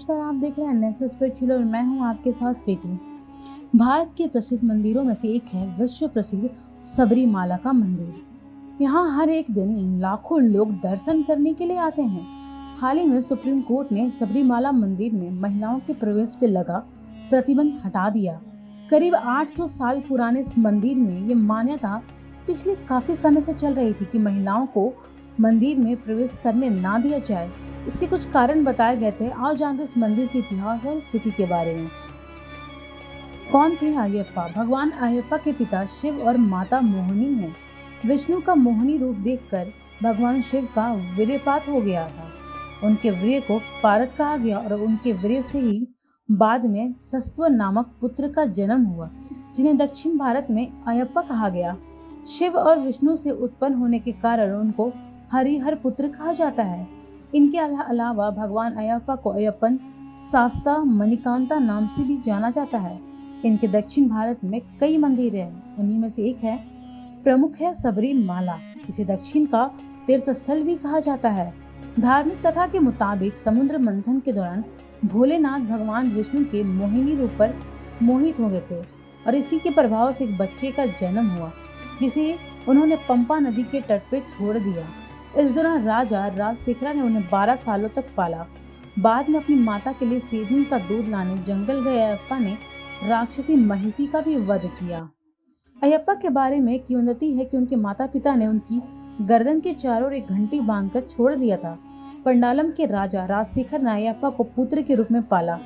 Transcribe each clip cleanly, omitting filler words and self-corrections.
नमस्कार, आप देख रहे हैं नेक्सस पे चिल और मैं हूं आपके साथ प्रीति। भारत के प्रसिद्ध मंदिरों में से एक है विश्व प्रसिद्ध सबरीमाला का मंदिर। यहाँ हर एक दिन लाखों लोग दर्शन करने के लिए आते हैं। हाल ही में सुप्रीम कोर्ट ने सबरीमाला मंदिर में महिलाओं के प्रवेश पे लगा प्रतिबंध हटा दिया। करीब 800 साल पुराने इस मंदिर में ये मान्यता पिछले काफी समय से चल रही थी कि महिलाओं को मंदिर में प्रवेश करने ना दिया जाए। इसके कुछ कारण बताए गए थे। आओ जानते इस मंदिर के इतिहास और स्थिति के बारे में। कौन थे अयप्पा? भगवान अयप्पा के पिता शिव और माता मोहिनी हैं। विष्णु का मोहिनी रूप देखकर भगवान शिव का वीर्यपात हो गया था। उनके वीर्य को पारद कहा गया और उनके वीर्य से ही बाद में सस्त्व नामक पुत्र का जन्म हुआ, जिन्हें दक्षिण भारत में अयप्पा कहा गया। शिव और विष्णु से उत्पन्न होने के कारण उनको हरिहर पुत्र कहा जाता है। इनके अलावा भगवान अयप्पा को अयप्पन, शास्ता, मणिकांता नाम से भी जाना जाता है। इनके दक्षिण भारत में कई मंदिर हैं। उन्हीं में से एक है प्रमुख है सबरीमाला। इसे दक्षिण का तीर्थ स्थल भी कहा जाता है। धार्मिक कथा के मुताबिक समुद्र मंथन के दौरान भोलेनाथ भगवान विष्णु के मोहिनी रूप पर मोहित हो गए थे और इसी के प्रभाव से एक बच्चे का जन्म हुआ, जिसे उन्होंने पंपा नदी के तट पर छोड़ दिया। इस दौरान राजा राजशेखरा ने उन्हें 12 सालों तक पाला। बाद में अपनी माता के लिए शेरनी का दूध लाने जंगल गए अयप्पा ने राक्षसी महिषी का भी वध किया। अयप्पा के बारे में किंवदंती है कि उनके माता पिता ने उनकी गर्दन के चारों ओर एक घंटी बांधकर छोड़ दिया था। पंडालम के राजा राजशेखर ने अयप्पा को पुत्र के रूप में पाला,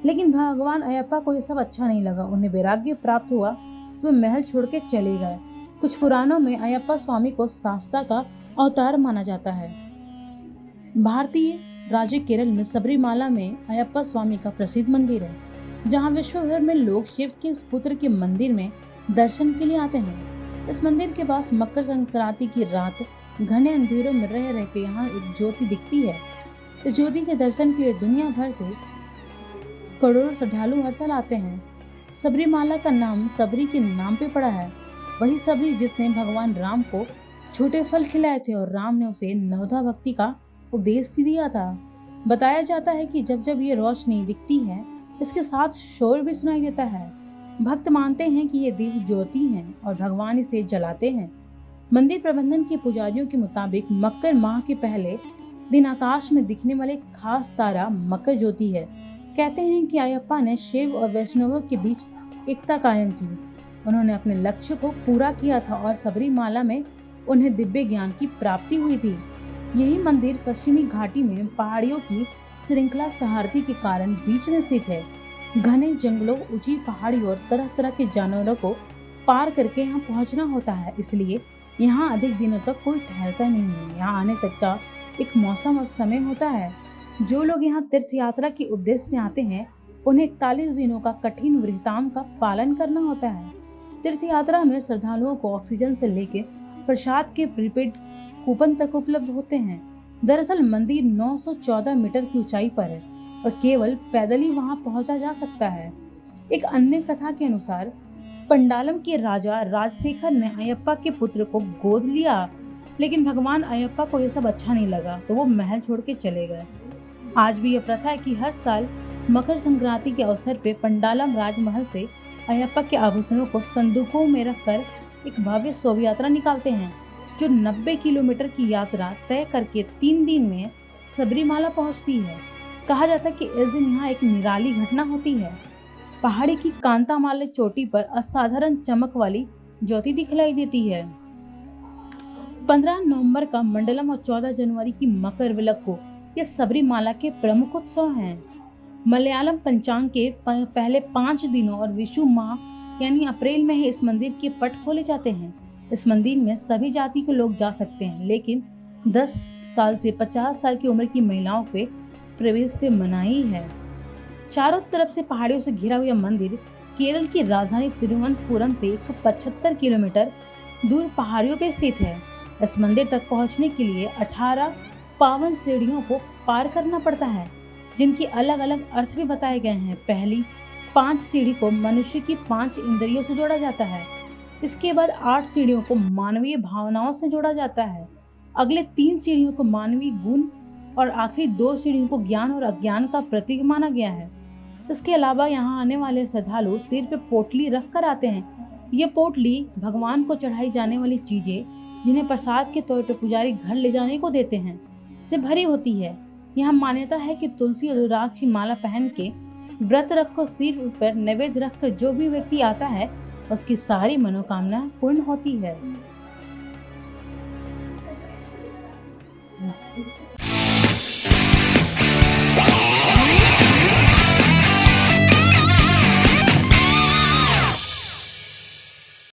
लेकिन भगवान अयप्पा को यह सब अच्छा नहीं लगा। उन्हें वैराग्य प्राप्त हुआ तो वे महल छोड़ के चले गए। कुछ पुराणों में अयप्पा स्वामी को शास्ता का अवतार माना जाता है। भारतीय राज्य केरल में सबरीमाला में अयप्पा स्वामी का प्रसिद्ध मंदिर है, जहां विश्व भर में लोग शिव के इस पुत्र के मंदिर में दर्शन के लिए आते हैं। इस मंदिर के पास मकर संक्रांति की रात घने अंधेरों में रह के यहाँ एक ज्योति दिखती है। इस ज्योति के दर्शन के लिए दुनिया भर से करोड़ों श्रद्धालु हर साल आते हैं। सबरीमाला का नाम सबरी के नाम पे पड़ा है, वही सबरी जिसने भगवान राम को छोटे फल खिलाए थे और राम ने उसे नवधा भक्ति का उपदेश दिया था। बताया जाता है कि जब जब ये रोशनी दिखती है, इसके साथ शोर भी सुनाई देता है। भक्त मानते हैं कि ये दिव्य ज्योति है और भगवान इसे जलाते हैं। मंदिर प्रबंधन के पुजारियों के मुताबिक मकर माह के पहले दिन आकाश में दिखने वाले खास तारा मकर ज्योति है। कहते हैं कि अयप्पा ने शिव और वैष्णवों के बीच एकता कायम की। उन्होंने अपने लक्ष्य को पूरा किया था और सबरीमाला में उन्हें दिव्य ज्ञान की प्राप्ति हुई थी। यही मंदिर पश्चिमी घाटी में पहाड़ियों की श्रृंखला सहारती के कारण बीच में स्थित है। घने जंगलों, ऊंची पहाड़ी और तरह तरह के जानवरों को पार करके यहाँ पहुँचना होता है, इसलिए यहाँ अधिक दिनों तक कोई ठहरता नहीं है। यहाँ आने तक का एक मौसम और समय होता है। जो लोग यहाँ तीर्थ यात्रा के उद्देश्य से आते हैं, उन्हें 41 दिनों का कठिन व्रताम का पालन करना होता है। तीर्थ यात्रा में श्रद्धालुओं को ऑक्सीजन से लेकर प्रसाद के प्रीपेड कूपन तक उपलब्ध होते हैं। दरअसल मंदिर 914 मीटर की ऊंचाई पर है और केवल पैदल ही वहां पहुंचा जा सकता है। एक अन्य कथा के अनुसार पंडालम के राजा राजशेखर ने अयप्पा के पुत्र को गोद लिया, लेकिन भगवान अयप्पा को यह सब अच्छा नहीं लगा तो वो महल छोड़ के चले गए। आज भी यह प्रथा है कि हर साल मकर संक्रांति के अवसर पे पंडालम राजमहल से अयप्पा के आभूषणों को संदूकों में रखकर एक भव्य शोभा यात्रा निकालते हैं, जो 90 किलोमीटर की यात्रा तय करके 3 दिन में सबरीमाला पहुंचती है। कहा जाता है कि इस दिन यहाँ एक निराली घटना होती है। पहाड़ी की कांतामाला चोटी पर असाधारण चमक वाली ज्योति दिखलाई देती है। 15 नवंबर का मंडलम और 14 जनवरी की मकर विलक को ये सबरीमाला के प्रमुख उत्सव हैं। मलयालम पंचांग के पहले 5 दिनों और विषु माह यानी अप्रैल में ही इस मंदिर के पट खोले जाते हैं। इस मंदिर में सभी जाति के लोग जा सकते हैं, लेकिन 10 साल से 50 साल की उम्र की महिलाओं पे प्रवेश पे मनाही है। चारों तरफ से पहाड़ियों से घिरा हुआ मंदिर केरल की राजधानी तिरुवनंतपुरम से 175 किलोमीटर दूर पहाड़ियों पे स्थित है। इस मंदिर तक पहुंचने के लिए 18 पावन सीढ़ियों को पार करना पड़ता है, जिनकी अलग अलग अर्थ भी बताए गए हैं। पहली 5 सीढ़ी को मनुष्य की 5 इंद्रियों से जोड़ा जाता है। इसके बाद 8 सीढ़ियों को मानवीय भावनाओं से जोड़ा जाता है। अगले 3 सीढ़ियों को मानवीय गुण और आखिरी 2 सीढ़ियों को ज्ञान और अज्ञान का प्रतीक माना गया है। इसके अलावा यहाँ आने वाले श्रद्धालु सिर पे पोटली रख कर आते हैं। ये पोटली भगवान को चढ़ाई जाने वाली चीजें, जिन्हें प्रसाद के तौर पर पुजारी घर ले जाने को देते हैं, से भरी होती है। यहाँ मान्यता है कि तुलसी और रुद्राक्ष की माला पहन के व्रत रखकर सिर पर नैवेद्य रखकर जो भी व्यक्ति आता है उसकी सारी मनोकामना पूर्ण होती है।